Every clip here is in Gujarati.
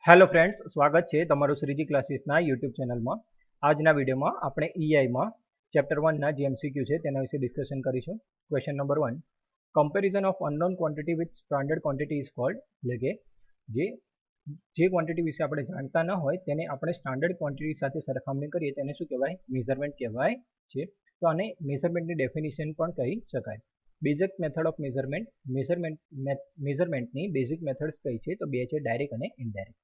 હેલો ફ્રેન્ડ્સ, સ્વાગત છે તમારું શ્રીજી ક્લાસીસના યુટ્યુબ ચેનલમાં. આજના વિડીયોમાં આપણે ઈઆઈમાં ચેપ્ટર 1ના જે એમસીક્યુ છે તેના વિશે ડિસ્કશન કરીશું. Question number 1, comparison of unknown quantity with standard quantity is called. એટલે કે જે ક્વોન્ટિટી વિશે આપણે જાણતા ન હોય તેને આપણે સ્ટાન્ડર્ડ ક્વોન્ટિટી સાથે સરખામણી કરીએ તેને શું કહેવાય? મેઝરમેન્ટ કહેવાય છે. તો આને મેઝરમેન્ટની ડેફિનેશન પણ કહી શકાય. બેઝિક મેથડ ઓફ મેઝરમેન્ટની બેઝિક મેથડ્સ કઈ છે? તો બે છે, ડાયરેક્ટ અને indirect.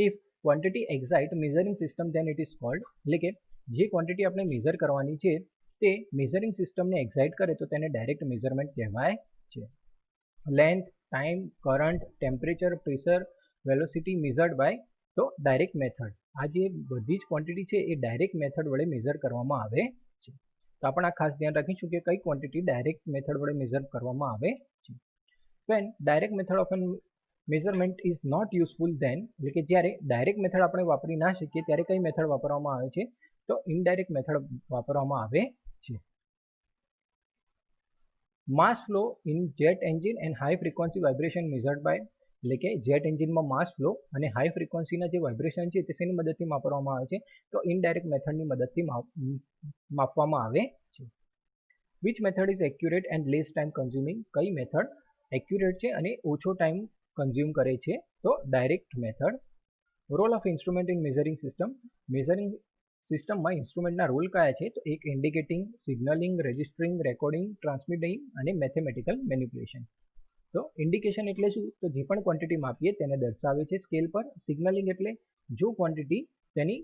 If quantity excite measuring system then it is called. એટલે કે જે ક્વોન્ટિટી આપણે મેઝર કરવાની છે તે મેઝરિંગ સિસ્ટમને એક્ઝાઇટ કરે તો તેને ડાયરેક્ટ મેઝરમેન્ટ કહેવાય છે. Length, time, current, temperature, pressure, velocity measured by તો ડાયરેક્ટ મેથડ. આ જે બધી જ ક્વોન્ટિટી છે એ ડાયરેક્ટ મેથડ વડે મેઝર કરવામાં આવે છે. તો આપણે આ ખાસ ધ્યાન રાખીશું કે કઈ ક્વોન્ટિટી ડાયરેક્ટ મેથડ વડે મેઝર કરવામાં આવે છે. When direct method of measurement is not useful then, એટલે કે જ્યારે ડાયરેક્ટ મેથડ આપણે વાપરી ના શકીએ ત્યારે કઈ મેથડ વાપરવામાં આવે છે? તો ઇનડાયરેક્ટ મેથડ વાપરવામાં આવે છે. Mass flow in jet engine and high frequency vibration measured by. એટલે કે જેટ એન્જિનમાં માસ ફ્લો અને હાઈ ફ્રીક્વન્સીના જે વાઇબ્રેશન છે તે શેની મદદથી માપવામાં આવે છે? તો ઇનડાયરેક્ટ મેથડની મદદથી માપવામાં આવે છે. Which method is accurate and less time consuming. કઈ મેથડ એક્યુરેટ છે અને ઓછો ટાઈમ કન્ઝ્યુમ કરે છે? તો direct method. Role of instrument in measuring system. Measuring સિસ્ટમમાં ઇન્સ્ટ્રુમેન્ટના રોલ કયા છે? તો એક indicating, signalling, registering, recording, transmitting અને મેથેમેટિકલ મેનિપ્યુલેશન. તો ઇન્ડિકેશન એટલે શું? તો જે પણ ક્વોન્ટિટી માપીએ તેને દર્શાવે છે સ્કેલ પર. સિગ્નલિંગ એટલે જો ક્વોન્ટિટી તેની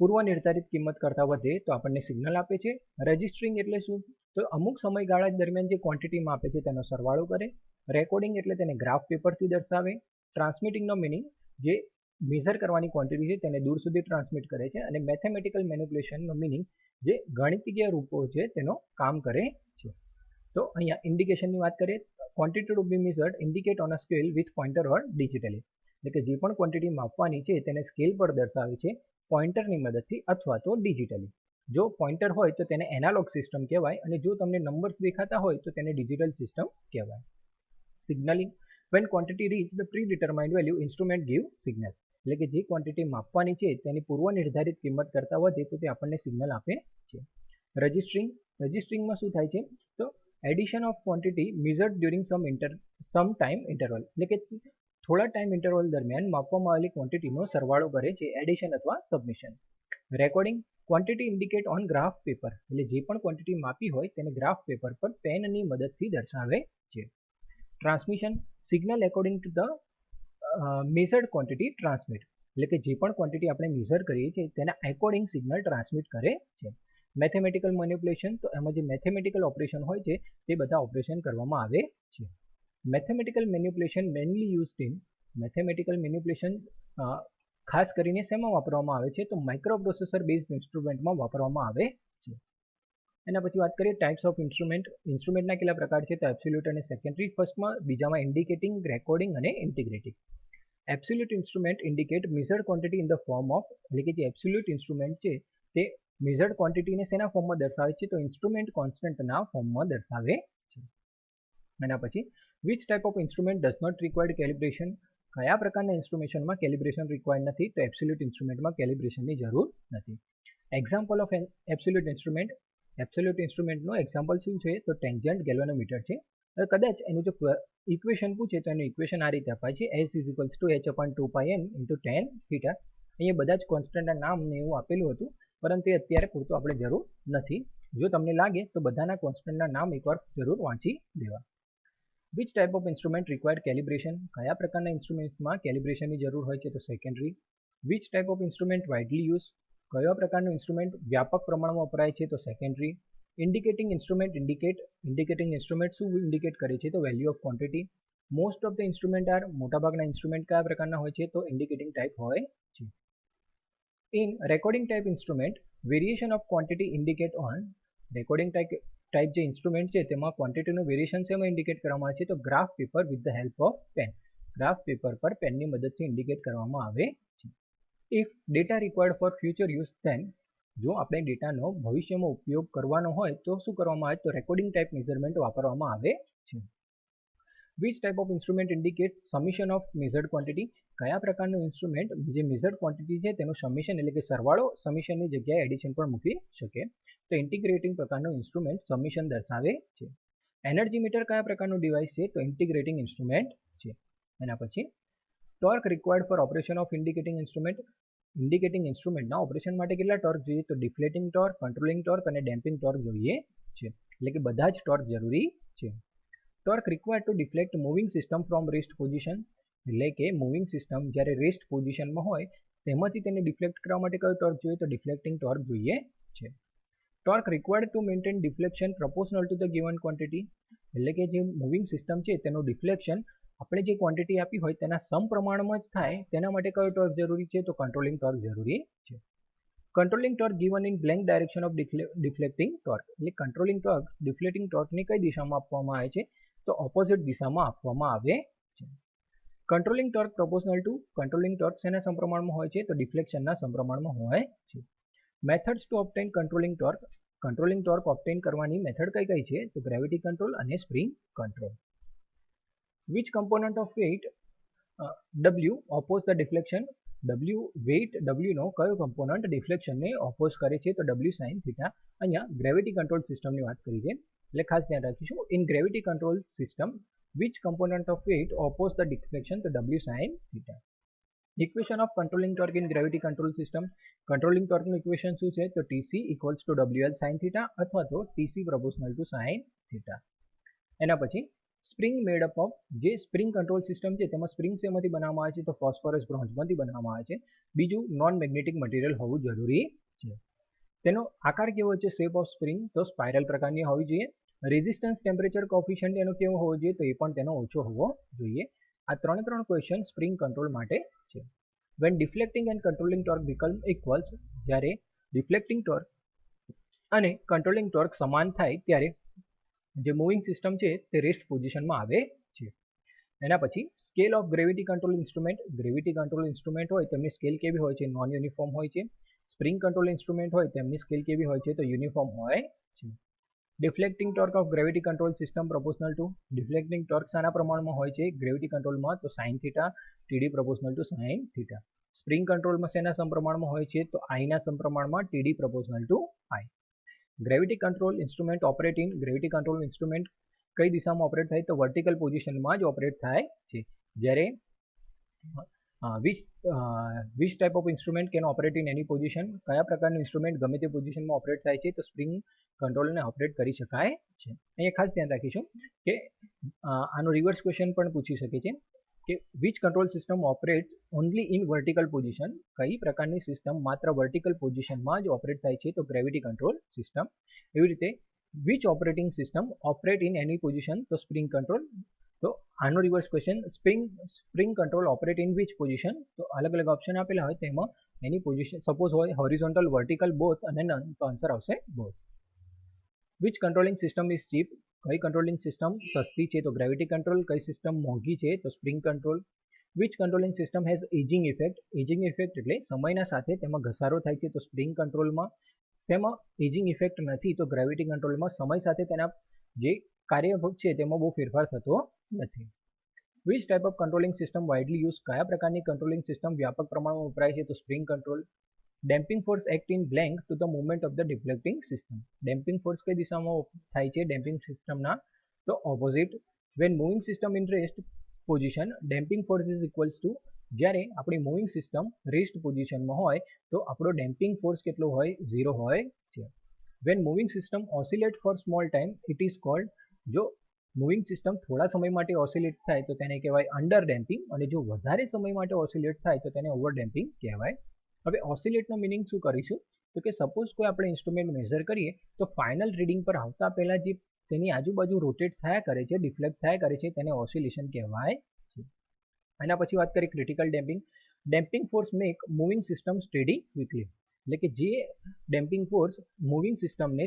પૂર્વ નિર્ધારિત કિંમત કરતાં વધે તો આપણને સિગ્નલ આપે છે. રજિસ્ટરિંગ એટલે શું? તો અમુક સમયગાળા દરમિયાન જે ક્વોન્ટિટી માપે છે તેનો સરવાળો કરે. રેકોર્ડિંગ એટલે તેને ગ્રાફ પેપરથી દર્શાવે. ટ્રાન્સમિટિંગનો મિનિંગ જે મેઝર કરવાની ક્વોન્ટિટી છે તેને દૂર સુધી ટ્રાન્સમિટ કરે છે. અને મેથેમેટિકલ મેનિપ્યુલેશનનો મિનિંગ જે ગણિતીય રૂપો છે તેનો કામ કરે છે. તો અહીંયા ઇન્ડિકેશનની વાત કરીએ, quantity to be measured indicate on a scale with pointer or digitally. એટલે કે જે પણ ક્વોન્ટિટી માપવાની છે તેને સ્કેલ પર દર્શાવે છે પોઇન્ટરની મદદથી અથવા તો ડિજિટલી. જો પોઇન્ટર હોય તો તેને એનાલોગ સિસ્ટમ કહેવાય અને જો તમને નંબર્સ દેખાતા હોય તો તેને ડિજિટલ સિસ્ટમ કહેવાય. Signalling, when quantity reach the predetermined value instrument give signal. એટલે કે જે ક્વોન્ટિટી માપવાની છે તેની પૂર્વ નિર્ધારિત કિંમત કરતાં વધે તો તે આપણને સિગ્નલ આપે છે. રજિસ્ટરિંગમાં શું થાય છે? તો addition of quantity measured during some time interval. એટલે કે થોડા ટાઈમ ઇન્ટરવલ દરમિયાન માપવામાં આવેલી ક્વોન્ટિટીનો સરવાળો કરે છે, એડિશન અથવા submission. Recording, quantity indicate on graph paper. એટલે જે પણ ક્વોન્ટિટી માપી હોય તેને ગ્રાફ પેપર પર પેનની મદદથી દર્શાવે છે. Transmission, signal according to the measured quantity transmit. એટલે કે જે પણ ક્વોન્ટિટી આપણે મેઝર કરીએ છીએ તેના એકોર્ડિંગ સિગ્નલ ટ્રાન્સમિટ કરે છે. મેથેમેટિકલ મેનિપ્યુલેશન, તો એમાં જે મેથેમેટિકલ ઓપરેશન હોય છે તે બધા ઓપરેશન કરવામાં આવે છે. Mathematical manipulation mainly used in. Mathematical manipulation ખાસ કરીને શેમાં વાપરવામાં આવે છે? તો માઇક્રોપ્રોસેસર બેઝડ ઇન્સ્ટ્રુમેન્ટમાં વાપરવામાં આવે છે. એના પછી વાત કરીએ ટાઈપ્સ ઓફ ઇન્સ્ટ્રુમેન્ટ. ઇન્સ્ટ્રુમેન્ટના કેટલા પ્રકાર છે? તો એબ્સોલ્યુટ અને સેકન્ડરી ફર્સ્ટમાં, બીજામાં ઇન્ડિકેટિંગ, રેકોર્ડિંગ અને integrating. Absolute instrument indicate measured quantity in the form of. એટલે કે જે એબ્સોલ્યુટ ઇન્સ્ટ્રુમેન્ટ છે તે મેઝર્ડ ક્વોન્ટિટીને શેના ફોર્મમાં દર્શાવે છે? તો ઇન્સ્ટ્રુમેન્ટ કોન્સ્ટન્ટના ફોર્મમાં દર્શાવે છે. એના પછી which type of instrument does not required calibration. કયા પ્રકારના ઇન્સ્ટ્રુમેશનમાં કેલિબ્રેશન રિક્વાયર્ડ નથી? તો એબ્સોલ્યુટ ઇન્સ્ટ્રુમેન્ટમાં કેલિબ્રેશનની જરૂર નથી. Example of absolute instrument. Absolute ઇન્સ્ટ્રુમેન્ટનું એક્ઝામ્પલ શું છે? તો ટેન્જન્ટ ગેલ્વેનોમીટર છે. કદાચ એનું જો ઇક્વેશન પૂછે તો એનું ઇક્વેશન આ રીતે અપાય છે, S = h/2πn × tan θ. અહીંયા બધા જ કોન્સ્ટન્ટના નામ ને એવું આપેલું હતું, પરંતુ એ અત્યારે પૂરતું આપણે જરૂર નથી. જો તમને લાગે તો બધાના કોન્સ્ટન્ટના નામ એકવાર જરૂર વાંચી દેવા. Which type of instrument required calibration. કયા પ્રકારના ઇન્સ્ટ્રુમેન્ટમાં કેલિબ્રેશનની જરૂર હોય છે? તો secondary. Which type of instrument widely use. કયા પ્રકારનું ઇન્સ્ટ્રુમેન્ટ વ્યાપક પ્રમાણમાં વપરાય છે? તો secondary. Indicating instrument indicating instrument શું ઇન્ડિકેટ કરે છે? તો value of quantity. Most of the instrument are. મોટાભાગના ઇન્સ્ટ્રુમેન્ટ કયા પ્રકારના હોય છે? તો ઇન્ડિકેટિંગ ટાઈપ હોય છે. In recording type instrument variation of quantity indicate on. Recording type જે ઇન્સ્ટ્રુમેન્ટ છે તેમાં ક્વોન્ટિટીનું વેરિએશન શેમાં ઇન્ડિકેટ કરવામાં આવે છે? તો graph paper with the help of pen. Graph paper પર પેનની મદદથી ઇન્ડિકેટ કરવામાં આવે છે. If data required for future use then. જો આપણે ડેટાનો ભવિષ્યમાં ઉપયોગ કરવાનો હોય તો શું કરવામાં આવે? તો રેકોર્ડિંગ ટાઈપ મેઝરમેન્ટ વાપરવામાં આવે છે. Which type of instrument indicate summation of measured quantity? કયા પ્રકારનું ઇન્સ્ટ્રુમેન્ટ જે મેઝર્ડ ક્વોન્ટિટી છે તેનું સમિશન એટલે કે સરવાળો સમિશનની જગ્યાએ એડિશન પણ મૂકી શકે? તો ઇન્ટિગ્રેટિંગ પ્રકારનું ઇન્સ્ટ્રુમેન્ટ સમિશન દર્શાવે છે. એનર્જી મીટર કયા પ્રકારનું ડિવાઇસ છે? તો ઇન્ટિગ્રેટિંગ ઇન્સ્ટ્રુમેન્ટ છે. એના પછી torque required for operation of indicating instrument. Indicating ઇન્સ્ટ્રુમેન્ટના ઓપરેશન માટે કેટલા ટોર્ક જોઈએ? તો ડિફ્લેટિંગ ટોર્ક, કંટ્રોલિંગ ટોર્ક અને ડેમ્પિંગ ટોર્ક જોઈએ છે. એટલે કે બધા જ ટોર્ક જરૂરી છે. Torque required to deflect moving system from rest position. એટલે કે મૂવિંગ સિસ્ટમ જ્યારે રેસ્ટ પોઝિશનમાં હોય તેમાંથી તેને ડિફ્લેક્ટ કરવા માટે કયો ટોર્ક જોઈએ? તો ડિફ્લેક્ટિંગ ટોર્ક જોઈએ છે. Torque required to maintain deflection proportional to the given quantity. એટલે કે જે મૂવિંગ સિસ્ટમ છે તેનું ડિફ્લેક્શન આપણે જે ક્વોન્ટિટી આપી હોય તેના સમપ્રમાણમાં જ થાય તેના માટે કયો ટોર્ક જરૂરી છે? તો કંટ્રોલિંગ ટોર્ક જરૂરી છે. Controlling torque given in blank direction of deflecting torque. એટલે કંટ્રોલિંગ ટોર્ક ડિફ્લેક્ટિંગ ટોર્કની કઈ દિશામાં આપવામાં આવે છે? તો ઓપોઝિટ દિશામાં આપવામાં આવે છે. Controlling torque proportional to. Controlling torque શેના સમપ્રમાણમાં હોય છે? તો ડિફ્લેક્શનના સમપ્રમાણમાં હોય છે. Methods to obtain controlling torque. Controlling torque obtain કરવાની મેથડ કઈ કઈ છે? તો ગ્રેવિટી કંટ્રોલ અને spring control. Which component of weight W oppose the deflection. Weight W નો કયો કમ્પોનન્ટ ડિફ્લેક્શનને ઓપોઝ કરે છે? તો W sin થીટા. અહીંયા ગ્રેવિટી કંટ્રોલ સિસ્ટમની વાત કરી છે એટલે ખાસ ધ્યાન રાખીશું. In gravity control system which component of weight oppose the deflection? તો W sin theta. Equation of controlling torque in gravity control system. Controlling ટોર્કનું ઇક્વેશન શું છે? તો TC equals to WL sin theta અથવા તો TC proportional to sin theta. એના પછી સ્પ્રિંગ મેડઅપ ઓફ. જે સ્પ્રિંગ કંટ્રોલ સિસ્ટમ છે તેમાં સ્પ્રિંગ શેમાંથી બનાવવામાં આવે છે? તો ફોસ્ફરસ બ્રોન્ઝમાંથી બનાવવામાં આવે છે. બીજું નોન મેગ્નેટિક મટીરિયલ હોવું જરૂરી છે. તેનો આકાર કેવો છે? શેપ ઓફ સ્પ્રિંગ તો સ્પાઇરલ પ્રકારની હોવી જોઈએ. રેઝિસ્ટન્સ ટેમ્પરેચર કોફિશિયન્ટ એનો કેવો હોવો જોઈએ? તો એ પણ તેનો ઓછો હોવો જોઈએ. આ ત્રણ ક્વેશ્ચન સ્પ્રિંગ કંટ્રોલ માટે છે. When deflecting and controlling torque become equals. જ્યારે ડિફ્લેક્ટિંગ ટોર્ક અને કંટ્રોલિંગ ટોર્ક સમાન થાય ત્યારે જે મૂવિંગ સિસ્ટમ છે તે રેસ્ટ પોઝિશનમાં આવે છે. એના પછી scale of gravity control instrument. Gravity control instrument હોય તેમની સ્કેલ કેવી હોય છે? નોન યુનિફોર્મ હોય છે. સ્પ્રિંગ કંટ્રોલ ઇન્સ્ટ્રુમેન્ટ હોય તેમની સ્કેલ કેવી હોય છે? તો યુનિફોર્મ હોય છે. Deflecting torque of gravity control system proportional two. Deflecting torque શાના પ્રમાણમાં હોય છે ગ્રેવિટી કંટ્રોલમાં? તો sine theta. TD proportional two sine theta. Spring કંટ્રોલમાં શેના સમપ્રમાણમાં હોય છે? તો આઈના સમપ્રમાણમાં TD proportional two I. Gravity control instrument operate in. Gravity control instrument કઈ દિશામાં ઓપરેટ થાય? તો વર્ટિકલ પોઝિશનમાં જ ઓપરેટ થાય છે. જ્યારે which type of instrument can operate in any position. કયા પ્રકારનું ઇન્સ્ટ્રુમેન્ટ ગમે તે પોઝિશનમાં ઓપરેટ થાય છે? તો સ્પ્રિંગ કંટ્રોલને ઓપરેટ કરી શકાય છે. અહીંયા ખાસ ધ્યાન રાખીશું કે આનો રિવર્સ ક્વેશ્ચન પણ પૂછી શકે છે કે which control system operate only in vertical position. કઈ પ્રકારની સિસ્ટમ માત્ર વર્ટિકલ પોઝિશનમાં જ ઓપરેટ થાય છે? તો ગ્રેવિટી કંટ્રોલ સિસ્ટમ. એવી રીતે which operating system operate in any position? તો સ્પ્રિંગ કંટ્રોલ. તો આનો reverse question spring control operate in which position? તો અલગ અલગ ઓપ્શન આપેલા હોય તેમાં એની પોઝિશન સપોઝ હોય હોરિઝોન્ટલ, વર્ટિકલ, બોથ અને નન, તો આન્સર આવશે both. Which controlling system is cheap. કઈ કંટ્રોલિંગ સિસ્ટમ સસ્તી છે? તો ગ્રેવિટી કંટ્રોલ. કઈ સિસ્ટમ મોંઘી છે? તો spring control. Which controlling system has ageing effect. Ageing effect એટલે સમયના સાથે તેમાં ઘસારો થાય છે. તો સ્પ્રિંગ કંટ્રોલમાં. શેમાં એજિંગ ઇફેક્ટ નથી? તો ગ્રેવિટી કંટ્રોલમાં સમય સાથે તેના જે કાર્ય છે તેમાં બહુ ફેરફાર થતો નથી. Which type of controlling system widely use. કયા પ્રકારની કંટ્રોલિંગ સિસ્ટમ વ્યાપક પ્રમાણમાં વપરાય છે? તો spring control. Damping force act in blank to the movement of the deflecting system. Damping force કઈ દિશામાં થાય છે ડેમ્પિંગ સિસ્ટમના? તો opposite. When moving system in rest position damping force is equals to. જ્યારે આપણી મૂવિંગ સિસ્ટમ રેસ્ટ પોઝિશનમાં હોય તો આપણો ડેમ્પિંગ ફોર્સ કેટલો હોય? 0 હોય છે. When moving system oscillate for small time it is called. જો મૂવિંગ સિસ્ટમ થોડા સમય માટે ઓસિલેટ થાય તો તેને કહેવાય અંડર ડેમ્પિંગ, અને જો વધારે સમય માટે ઓસિલેટ થાય તો તેને ઓવર ડેમ્પિંગ કહેવાય. હવે ઓસિલેટનો મિનિંગ શું કરીશું? તો કે સપોઝ કોઈ આપણે ઇન્સ્ટ્રુમેન્ટ મેઝર કરીએ તો ફાઇનલ રીડિંગ પર આવતા પહેલા જે તેની આજુબાજુ રોટેટ થયા કરે છે, ડિફ્લેક્ટ થયા કરે છે, તેને ઓસિલેશન કહેવાય છે. એના પછી વાત કરીએ critical damping. Damping force make moving system steady quickly. એટલે કે જે ડેમ્પિંગ ફોર્સ મૂવિંગ સિસ્ટમને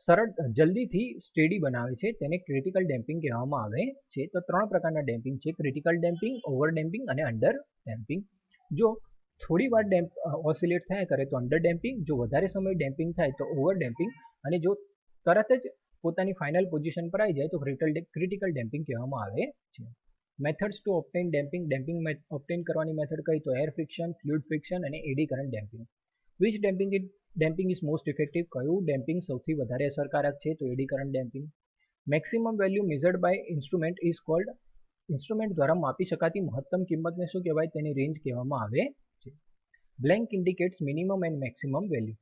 સરળ જલ્દીથી સ્ટેડી બનાવે છે તેને ક્રિટિકલ ડેમ્પિંગ કહેવામાં આવે છે. તો 3 પ્રકારના ડેમ્પિંગ છે: ક્રિટિકલ ડેમ્પિંગ, ઓવર ડેમ્પિંગ અને અંડર ડેમ્પિંગ. જો થોડી વાર ઓસિલેટ થયા કરે તો અંડર ડેમ્પિંગ, જો વધારે સમય ડેમ્પિંગ થાય તો ઓવર ડેમ્પિંગ, અને જો તરત જ પોતાની ફાઇનલ પોઝિશન પર આવી જાય તો ક્રિટિકલ ડેમ્પિંગ કહેવામાં આવે છે. Methods to obtain damping obtain કરવાની મેથડ કઈ તો એર ફ્રિક્શન, ફ્લુઇડ ફ્રિક્શન અને eddy current damping. Which damping is most effective? કયું ડેમ્પિંગ સૌથી વધારે અસરકારક છે? તો eddy current damping. Maximum value measured by instrument is called? Instrument દ્વારા માપી શકાતી મહત્તમ કિંમતને શું કહેવાય? તેની રેન્જ કહેવામાં આવે છે. Blank indicates minimum and maximum value.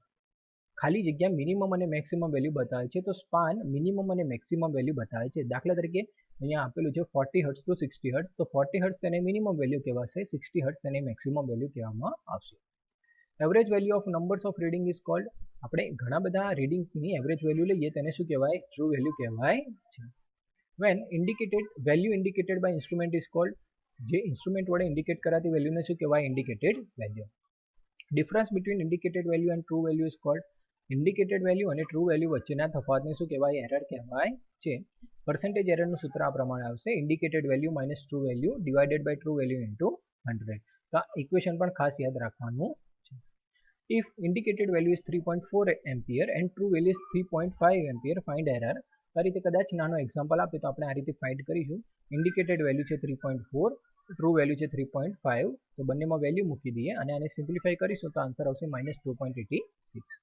ખાલી જગ્યા મિનિમમ અને મેક્સિમમ વેલ્યુ બતાવે છે, તો સ્પાન મિનિમમ અને મેક્સિમમ વેલ્યુ બતાવે છે. દાખલા તરીકે અહીંયા આપેલું છે 40 હર્ટ્ઝ ટુ 60 હર્ટ્ઝ, તો 40 હર્ટ્ઝ તેને મિનિમમ વેલ્યુ કહેવાશે, 60 હર્ટ્ઝ તેને મેક્સિમમ વેલ્યુ કહેવામાં આવશે. Average value of numbers of reading is called? આપણે ઘણા બધા રીડિંગ્સની એવરેજ વેલ્યુ લઈએ તેને શું કહેવાય? ટ્રુ વેલ્યુ કહેવાય છે. When value indicated by instrument is called? જે ઇન્સ્ટ્રુમેન્ટ વડે ઇન્ડિકેટ કરાતી વેલ્યુને શું કહેવાય? Indicated value. Difference between indicated value and true value is called? Indicated value અને ટ્રુ વેલ્યુ વચ્ચેના તફાવતને શું કહેવાય? એરર કહેવાય છે. પર્સન્ટેજ એરરનું સૂત્ર આ પ્રમાણે આવશે: indicated value minus true value divided by true value into 100. તો આ ઇક્વેશન પણ ખાસ યાદ રાખવાનું છે. If indicated value is 3.4 ampere and true value is 3.5 ampere, find error. આ રીતે કદાચ નાનો એક્ઝામ્પલ આપે તો આપણે આ રીતે ફાઇન્ડ કરીશું. ઇન્ડિકેટેડ વેલ્યુ છે 3.4, ટ્રુ વેલ્યુ છે 3.5, તો બંનેમાં વેલ્યુ મૂકી દઈએ અને આને સિમ્પ્લિફાઈ કરીશું તો આન્સર આવશે -2.86.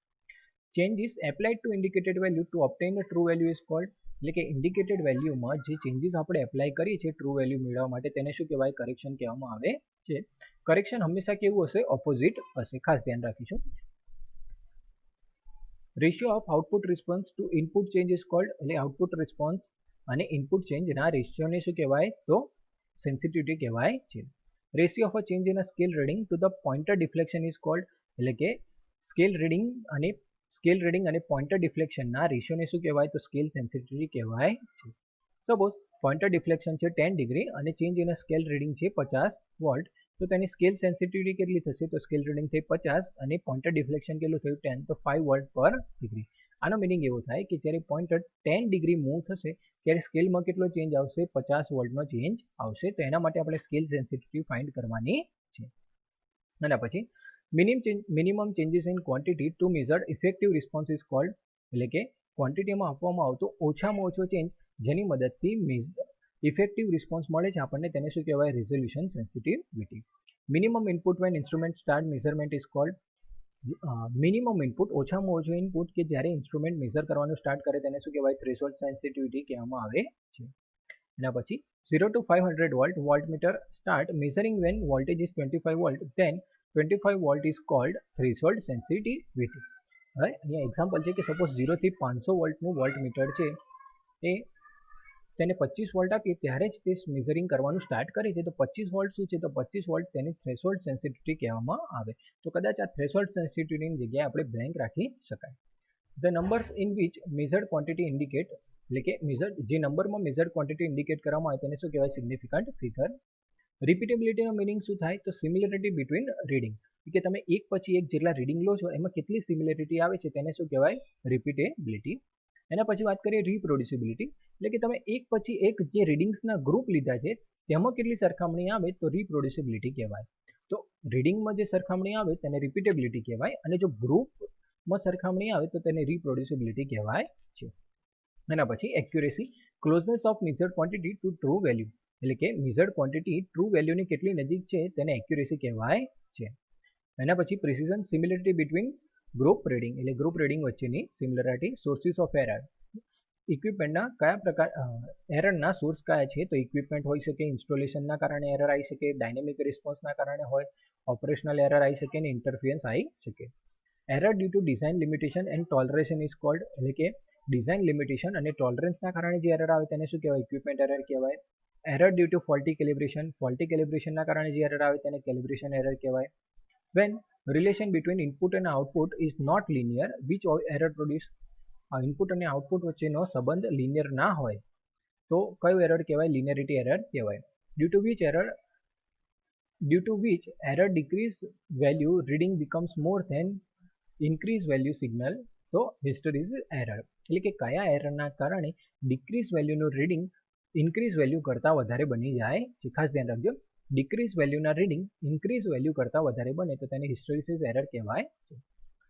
Changes applied to indicated value to obtain true value is called? એટલે કે ઇન્ડિકેટેડ વેલ્યુમાં જે ચેન્જીસ આપણે એપ્લાય કરીએ છીએ ટ્રુ વેલ્યુ મેળવવા માટે તેને શું કહેવાય? કરેક્શન કહેવામાં આવે છે. કરેક્શન હંમેશા કેવું હશે? ઓપોઝિટ હશે, ખાસ ધ્યાન રાખીશું. Ratio of output response to input change is called? એટલે આઉટપુટ રિસ્પોન્સ અને ઇનપુટ ચેન્જના રેશિયોને શું કહેવાય? તો સેન્સિટિવિટી કહેવાય છે. Ratio of a change in a scale reading to the pointer deflection is called? એટલે કે સ્કેલ રીડિંગ અને પોઇન્ટર ડિફ્લેક્શનના રેશિયોને શું કહેવાય? તો સ્કેલ સેન્સિટિવિટી કહેવાય છે. સપોઝ પોઇન્ટર ડિફ્લેક્શન છે 10 ડિગ્રી અને change in a scale reading છે 50 વોલ્ટ, તો તેની સ્કેલ સેન્સિટિવિટી કેટલી થશે? તો સ્કેલ રીડિંગ થઈ 50 અને પોઇન્ટર ડિફ્લેક્શન કેટલું થયું? 10, તો 5 વોલ્ટ પર ડિગ્રી. આનો મિનિંગ એવો થાય કે જ્યારે પોઇન્ટર 10 ડિગ્રી મૂવ થશે ત્યારે સ્કેલમાં કેટલો ચેન્જ આવશે? 50 વોલ્ટનો ચેન્જ આવશે. તો એના માટે આપણે સ્કેલ સેન્સિટિવિટી ફાઇન્ડ કરવાની છે. અને પછી minimum changes in quantity two measure effective response is called? એટલે કે ક્વોન્ટિટીમાં આપવામાં આવતો ઓછામાં ઓછો ચેન્જ જેની મદદથી ઇફેક્ટિવ રિસ્પોન્સ મળે છે આપણને, તેને શું કહેવાય? Resolution sensitivity. Minimum input when instrument start measurement is called? Minimum input, ઓછામાં ઓછો ઇનપુટ કે જ્યારે ઇન્સ્ટ્રુમેન્ટ મેઝર કરવાનું સ્ટાર્ટ કરે તેને શું કહેવાય? થ્રેશોલ્ડ સેન્સિટિવિટી કહેવામાં આવે છે. એના પછી 0 to 500 volt voltmeter start measuring when voltage is 25 volt, then 25 volt is called threshold sensitivity. હવે અહીંયા એક્ઝામ્પલ છે કે સપોઝ 0 થી 500 વોલ્ટનું વોલ્ટમીટર છે, એ તેને 25 વોલ્ટ આપીએ ત્યારે જ તે મેઝરિંગ કરવાનું સ્ટાર્ટ કરે છે. તો 25 વોલ્ટ શું છે? તો 25 વોલ્ટ તેની થ્રેશોલ્ડ સેન્સિટિવિટી કહેવામાં આવે. તો કદાચ આ થ્રેશોલ્ડ સેન્સિટિવિટીની જગ્યાએ આપણે બ્લેન્ક રાખી શકાય. The numbers in which measured quantity indicate, એટલે કે જે નંબરમાં મેઝર્ડ ક્વોન્ટિટી ઇન્ડિકેટ કરવામાં આવે તેને શું કહેવાય? Significant figure. રિપીટેબિલિટીનો મિનિંગ શું થાય? તો સિમિલરિટી બિટવીન રીડિંગ, કે તમે એક પછી એક જેટલા રીડિંગ લો છો એમાં કેટલી સિમિલરિટી આવે છે તેને શું કહેવાય? રિપીટેબિલિટી. એના પછી વાત કરીએ રિપ્રોડ્યુસિબિલિટી, એટલે કે તમે એક પછી એક જે રીડિંગ્સના ગ્રુપ લીધા છે તેમાં કેટલી સરખામણી આવે તો રિપ્રોડ્યુસિબિલિટી કહેવાય. તો રીડિંગમાં જે સરખામણી આવે તેને રિપીટેબિલિટી કહેવાય, અને જો ગ્રુપમાં સરખામણી આવે તો તેને રિપ્રોડ્યુસિબિલિટી કહેવાય છે. એના પછી accuracy, closeness of measured quantity to true value, એટલે કે મેઝર્ડ ક્વોન્ટિટી ટ્રુ વેલ્યુની કેટલી નજીક છે તેને એક્યુરેસી કહેવાય છે. એના પછી precision, similarity between group reading, એટલે ગ્રુપ રીડિંગ વચ્ચેની સિમિલરિટી. સોર્સિસ ઓફ એરર, ઇક્વિપમેન્ટના કયા પ્રકાર એરરના સોર્સ કયા છે? તો ઇક્વિપમેન્ટ હોઈ શકે, ઇન્સ્ટોલેશનના કારણે એરર આવી શકે, ડાયનેમિક રિસ્પોન્સના કારણે હોય, ઓપરેશનલ એરર આવી શકે અને ઇન્ટરફિયન્સ આવી શકે. Error due to design limitation and toleration is called, એટલે કે ડિઝાઇન લિમિટેશન અને ટોલરન્સના કારણે જે એરર આવે તેને શું કહેવાય? ઇક્વિપમેન્ટ એરર કહેવાય. એરર ડ્યુ ટુ ફોલ્ટી કેલિબ્રેશનના કારણે જે એરર આવે તેને કેલિબ્રેશન એરર કહેવાય. વેન રિલેશન બિટવીન ઇનપુટ અને output is not linear, which error produce? Input અને આઉટપુટ વચ્ચેનો સંબંધ લિનિયર ના હોય તો કયું એરર કહેવાય? લિનિયરિટી એરર કહેવાય. Due to which error decrease value reading becomes more than increase value signal, તો હિસ્ટેરિસિસ એરર, એટલે કે કયા એરરના કારણે ડિક્રીઝ વેલ્યુનું રીડિંગ ઇન્ક્રીઝ વેલ્યુ કરતાં વધારે બની જાય છે. ખાસ ધ્યાન રાખજો, ડિક્રીઝ વેલ્યુના રીડિંગ ઇન્ક્રીઝ વેલ્યુ કરતાં વધારે બને તો તેને હિસ્ટેરિસિસ એરર કહેવાય છે.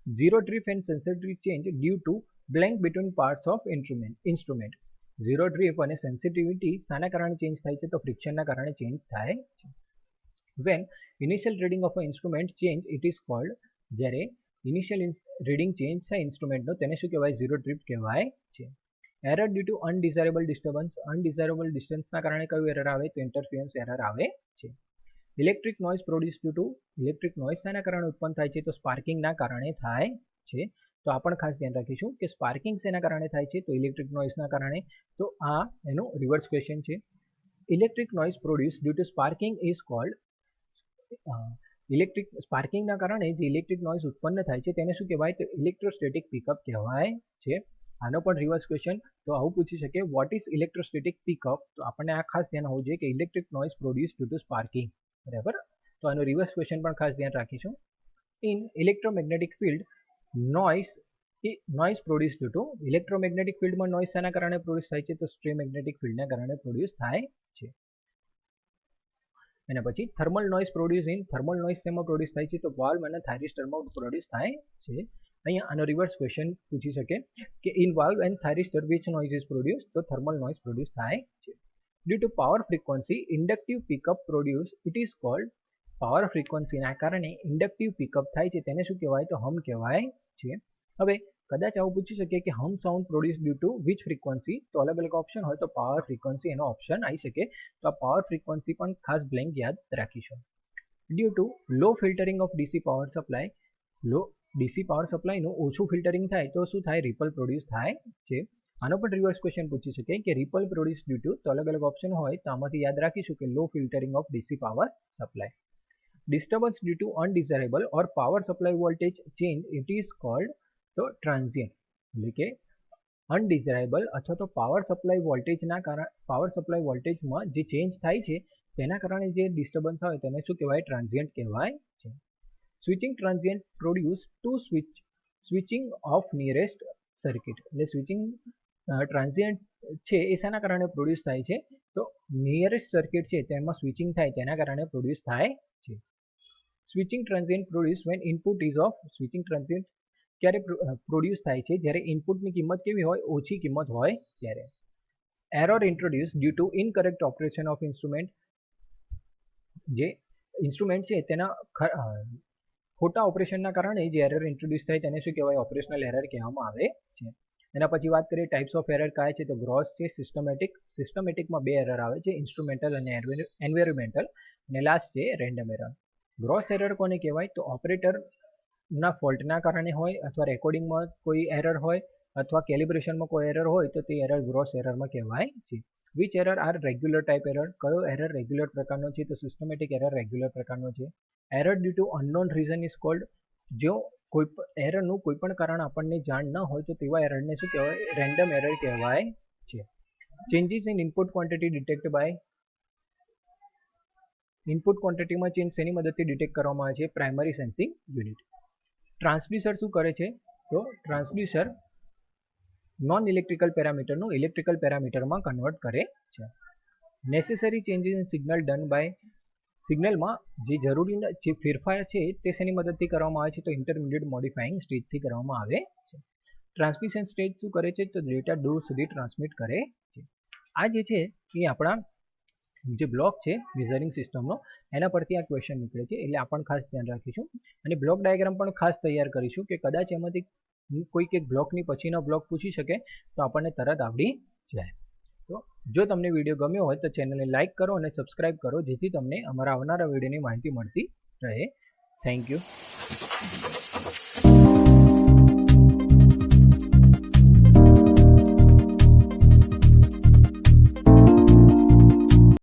Zero drift and sensitivity change due to blank between parts of instrument. Zero drift અને સેન્સિટિવિટી શાના કારણે ચેન્જ થાય છે? તો ફ્રિક્શનના કારણે ચેન્જ થાય છે. When initial reading of a instrument change it is called, જ્યારે ઇનિશિયલ રીડિંગ ચેન્જ થાય ઇન્સ્ટ્રુમેન્ટનો તેને શું કહેવાય? ઝીરો ડ્રીપ કહેવાય છે. Error due to undesirable disturbance. Undesirable ડિસ્ટન્સના કારણે કયું એરર આવે? તો ઇન્ટરફિયરન્સ એરર આવે છે. Electric noise produce due to, electric noise શાના કારણે ઉત્પન્ન થાય છે? તો સ્પાર્કિંગના કારણે થાય છે. તો આ પણ ખાસ ધ્યાન રાખીશું કે સ્પાર્કિંગ શેના કારણે થાય છે? તો ઇલેક્ટ્રિક નોઇઝના કારણે. તો આ એનો રિવર્સ ક્વેશ્ચન છે. Electric noise produce due to sparking is called, electric સ્પાર્કિંગના કારણે જે ઇલેક્ટ્રિક નોઇઝ ઉત્પન્ન થાય છે તેને શું કહેવાય? તો ઇલેક્ટ્રોસ્ટેટિક પિકઅપ કહેવાય છે. આનો પણ રિવર્સ ક્વેશ્ચન તો આવું પૂછી શકે, વોટ ઇઝ ઇલેક્ટ્રોસ્ટેટિક પિકઅપ? તો આપણને આ ખાસ ધ્યાન હોવું જોઈએ કે electric noise produce due to sparking, બરાબર. તો આનો રિવર્સ ક્વેશ્ચન પણ ખાસ ધ્યાન રાખીશું. In electromagnetic field noise produce due to, electromagnetic ફિલ્ડમાં નોઇઝ શાના કારણે પ્રોડ્યુસ થાય છે? તો સ્ટ્રે મેગ્નેટિક ફિલ્ડના કારણે પ્રોડ્યુસ થાય છે. એના પછી thermal noise produce in, thermal noise શેમાં પ્રોડ્યુસ થાય છે? તો વાલ્વ અને થાઇરિસ્ટરમાં પ્રોડ્યુસ થાય છે. અહીંયા આનો રિવર્સ ક્વેશ્ચન પૂછી શકે કે in valve and thyristor which noise is produce? તો થર્મલ નોઇઝ પ્રોડ્યુસ થાય છે. Due to power frequency inductive pickup produce it is called, power ફ્રીક્વન્સીના કારણે ઇન્ડક્ટિવ પિકઅપ થાય છે તેને શું કહેવાય? તો હમ કહેવાય છે. હવે કદાચ આવું પૂછી શકીએ કે hum sound produce due to which frequency? તો અલગ અલગ ઓપ્શન હોય તો પાવર ફ્રીક્વન્સી એનો ઓપ્શન આવી શકે. તો આ પાવર ફ્રીક્વન્સી પણ ખાસ બ્લેન્ક યાદ રાખીશું. Due to low filtering of DC power supply, low DC power સપ્લાયનું ઓછું ફિલ્ટરિંગ થાય તો શું થાય? રિપલ પ્રોડ્યુસ થાય છે. આનો પણ રિવર્સ ક્વેશ્ચન પૂછી શકે કે રિપલ પ્રોડ્યુસ ડ્યુ ટુ, તો અલગ અલગ ઓપ્શન હોય તો આમાંથી યાદ રાખીશું કે low filtering of DC power supply. Disturbance due to undesirable or power supply voltage change it is called, તો ટ્રાન્ઝિયન્ટ, એટલે કે અનડિઝાયરેબલ અથવા તો પાવર સપ્લાય વોલ્ટેજના કારણે, પાવર સપ્લાય વોલ્ટેજમાં જે ચેન્જ થાય છે તેના કારણે જે ડિસ્ટર્બન્સ આવે તેને શું કહેવાય? ટ્રાન્ઝિયન્ટ કહેવાય છે. Switching transient produce to switching of nearest circuit, એટલે સ્વિચિંગ ટ્રાન્ઝિયન્ટ છે એ શાના કારણે પ્રોડ્યુસ થાય છે? તો નિયરેસ્ટ સર્કિટ છે તેમાં સ્વિચિંગ થાય તેના કારણે પ્રોડ્યુસ થાય છે. Switching transient produce when input is off, switching transient ક્યારે પ્રોડ્યુસ થાય છે? જ્યારે ઇનપુટની કિંમત કેવી હોય? ઓછી કિંમત હોય ત્યારે. Error introduce due to incorrect operation of instrument, જે ઇન્સ્ટ્રુમેન્ટ છે તેના ખોટા ઓપરેશનના કારણે જે એરર ઇન્ટ્રોડ્યુસ થાય તેને શું કહેવાય? ઓપરેશનલ એરર કહેવામાં આવે છે. એના પછી વાત કરીએ ટાઈપ્સ ઓફ એરર કયા છે? તો ગ્રોસ છે, સિસ્ટમેટિક. સિસ્ટમેટિકમાં બે એરર આવે છે, ઇન્સ્ટ્રુમેન્ટલ અને એન્વાયરમેન્ટલ, અને લાસ્ટ છે રેન્ડમ એરર. ગ્રોસ એરર કોને કહેવાય? તો ઓપરેટરના ફોલ્ટના કારણે હોય, અથવા રેકોર્ડિંગમાં કોઈ એરર હોય, અથવા કેલિબ્રેશનમાં કોઈ એરર હોય તો તે એરર ગ્રોસ એરરમાં કહેવાય છે. Which error are regular type error? કયો એરર રેગ્યુલર પ્રકારનો છે? તો સિસ્ટમેટિક એરર રેગ્યુલર પ્રકારનો છે. Error due to unknown reason is called, જો કોઈ એરરનું કોઈ પણ કારણ આપણને જાણ ન હોય તો તેવા એરરને શું કહેવાય? રેન્ડમ એરર કહેવાય છે. Changes in input quantity detect by, input ક્વોન્ટિટીમાં ચેન્જ શેની મદદથી ડિટેક્ટ કરવામાં આવે છે? Primary sensing unit. ટ્રાન્સડ્યુસર શું કરે છે? તો ટ્રાન્સડ્યુસર નોન ઇલેક્ટ્રિકલ પેરામીટરનું ઇલેક્ટ્રિકલ પેરામીટરમાં કન્વર્ટ કરે છે. Necessary changes in signal done by, સિગ્નલમાં જે જરૂરી જે ફેરફાર છે તે શેની મદદથી કરવામાં આવે છે? તો ઇન્ટરમીડિયેટ મોડિફાઈંગ સ્ટેજથી કરવામાં આવે છે. ટ્રાન્સમિશન સ્ટેજ શું કરે છે? તો ડેટા દૂર સુધી ટ્રાન્સમિટ કરે છે. આ જે છે એ આપણા જે બ્લોક છે મેઝરિંગ સિસ્ટમનો એના પરથી આ ક્વેશ્ચન નીકળે છે, એટલે આ પણ ખાસ ધ્યાન રાખીશું. અને બ્લોક ડાયાગ્રામ પણ ખાસ તૈયાર કરીશું કે કદાચ એમાંથી કોઈક એક બ્લોકની પછીનો બ્લોક પૂછી શકે તો આપણને તરત આવડી જાય. તો જો તમને વિડીયો ગમ્યો હોય તો ચેનલને લાઇક કરો અને સબસ્ક્રાઇબ કરો, જેથી તમને અમારા આવનારા વિડીયોની માહિતી મળતી રહે. Thank you.